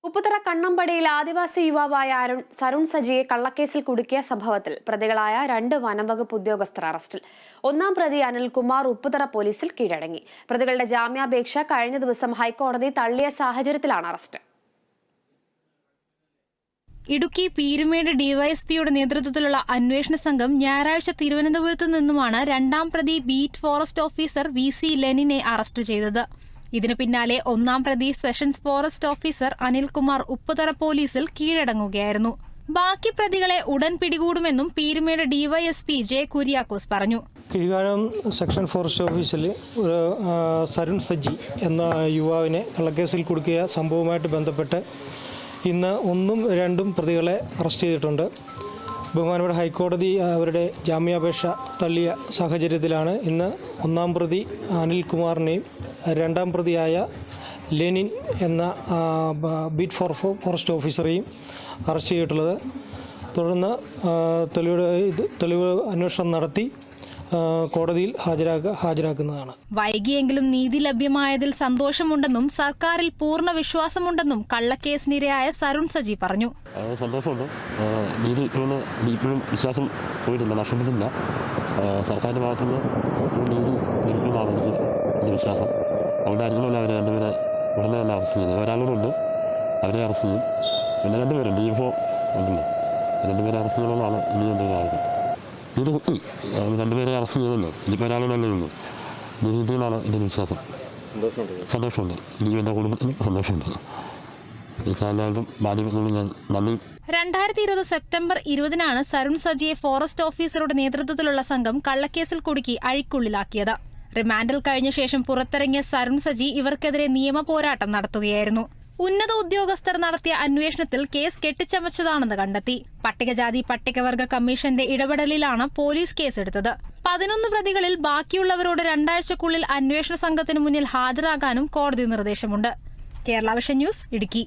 ഉപ്പുതറ കണ്ണമ്പടിയിൽ ആദിവാസി യുവാവായ സരുൺ സജിയെ കള്ളക്കേസിൽ കുടുക്കിയ സംഭവത്തിൽ പ്രതികളായ 2 വനംവകുപ്പ് ഉദ്യോഗസ്ഥർ അറസ്റ്റിൽ. ഒന്നാം പ്രതി അനിൽകുമാർ ഉപ്പുതറ പോലീസിൽ കീഴടങ്ങി. പ്രതികളുടെ ജാമ്യാപേക്ഷ കഴിഞ്ഞ ദിവസം ഹൈക്കോടതി തള്ളിയ സാഹചര്യത്തിലാണ് അറസ്റ്റ്. ഇടുക്കി പീരുമേട് ഡിവൈഎസ്പിയുടെ നേതൃത്വത്തിലുള്ള അന്വേഷണ സംഘം ഞായറാഴ്ച തിരുവനന്തപുരത്ത് നിന്നുമാണ് രണ്ടാം പ്രതി ബീറ്റ് ഫോറസ്റ്റ് ഓഫീസർ VC ലെനിനെ അറസ്റ്റ് ചെയ്തത്. ഇതിനു പിന്നാലെ ഒന്നാം പ്രതി sessions forest officer Anilkumar Upputhara പോലീസിൽ കീഴടങ്ങുകയായിരുന്നു. ബാക്കി പ്രതികളെ ഉടൻ പിടികൂടുമെന്നും പീരുമേട് ഡിവൈഎസ്പി ജെ കുര്യാക്കോസ് പറഞ്ഞു. കീഴ്കാനം സെക്ഷൻ ഫോറസ്റ്റ് ഓഫീസിൽ സരുൺ സജി എന്ന യുവാവിനെ കള്ളക്കേസിൽ കുടുക്കിയ സംഭവവുമായിട്ട് ബന്ധപ്പെട്ട് ഇന്ന് 1ഉം 2ഉം പ്രതികളെ അറസ്റ്റ് ചെയ്തിട്ടുണ്ട്. ബഹുമാനപ്പെട്ട ഹൈക്കോടതി അവരുടെ ജാമ്യാപേക്ഷ തള്ളിയ സാഹചര്യത്തിലാണ് ഇന്ന് ഒന്നാം പ്രതി അനിൽകുമാറിനെയും രണ്ടാം പ്രതിയായ ലെനിൻ എന്ന ബീറ്റ് ഫോറസ്റ്റ് ഓഫീസറെയും അറസ്റ്റ് ചെയ്തിട്ടുള്ളത്. തുടർന്ന് തെളിവ് അന്വേഷണം നടത്തി കോടതിയിൽ ഹാജരാക്കുന്നതാണ്. വൈകിയെങ്കിലും നീതി ലഭ്യമായതിൽ സന്തോഷമുണ്ടെന്നും സർക്കാരിൽ പൂർണ്ണ വിശ്വാസമുണ്ടെന്നും കള്ളക്കേസിനിരയായ സരുൺ സജി പറഞ്ഞു. സന്തോഷമുണ്ട്. നീതി ഇപ്പോഴും വിശ്വാസം പോയിട്ടില്ല, നഷ്ടപ്പെട്ടില്ല. സർക്കാരിൻ്റെ ഭാഗത്തുനിന്ന് നീതി ലഭിക്കുന്നതാണ് എൻ്റെ വിശ്വാസം. അതുകൊണ്ടായിരിക്കുമല്ലോ അവർ രണ്ടുപേരെ ഉടനെ തന്നെ അറസ്റ്റ് ചെയ്യുന്നത്. ഒരാളോടുണ്ട്, അവരെ അറസ്റ്റ് ചെയ്യും. പിന്നെ 2 പേരുണ്ട്, DFO ഉണ്ടല്ലോ, 2 പേരെ അറസ്റ്റ് ചെയ്യണമെന്നാണ് ഇനി എൻ്റെ കാര്യം. ഇത് കുട്ടി 2 പേരെ അറസ്റ്റ് ചെയ്തല്ലോ, ഇനിയിപ്പോൾ ഒരാളോടല്ലേ ഉള്ളൂ. നീതിയിലാണ് എൻ്റെ വിശ്വാസം. സന്തോഷമുണ്ട്. ഇനി എൻ്റെ കുടുംബത്തിന് സന്തോഷമുണ്ട്. 2020 സെപ്റ്റംബർ 20-നാണ് സരുൺ സജിയെ ഫോറസ്റ്റ് ഓഫീസറുടെ നേതൃത്വത്തിലുള്ള സംഘം കള്ളക്കേസിൽ കുടുക്കി അഴിക്കുള്ളിലാക്കിയത്. റിമാൻഡിൽ കഴിഞ്ഞ ശേഷം പുറത്തിറങ്ങിയ സരുൺ സജി ഇവർക്കെതിരെ നിയമ പോരാട്ടം നടത്തുകയായിരുന്നു. ഉന്നത ഉദ്യോഗസ്ഥർ നടത്തിയ അന്വേഷണത്തിൽ കേസ് കെട്ടിച്ചമച്ചതാണെന്ന് കണ്ടെത്തി. പട്ടികജാതി പട്ടികവർഗ കമ്മീഷന്റെ ഇടപെടലിലാണ് പോലീസ് കേസെടുത്തത്. 11 പ്രതികളിൽ ബാക്കിയുള്ളവരോട് 2 ആഴ്ചക്കുള്ളിൽ അന്വേഷണ സംഘത്തിന് മുന്നിൽ ഹാജരാകാനും കോടതി നിർദ്ദേശമുണ്ട്. Kerala vision news, Idukki.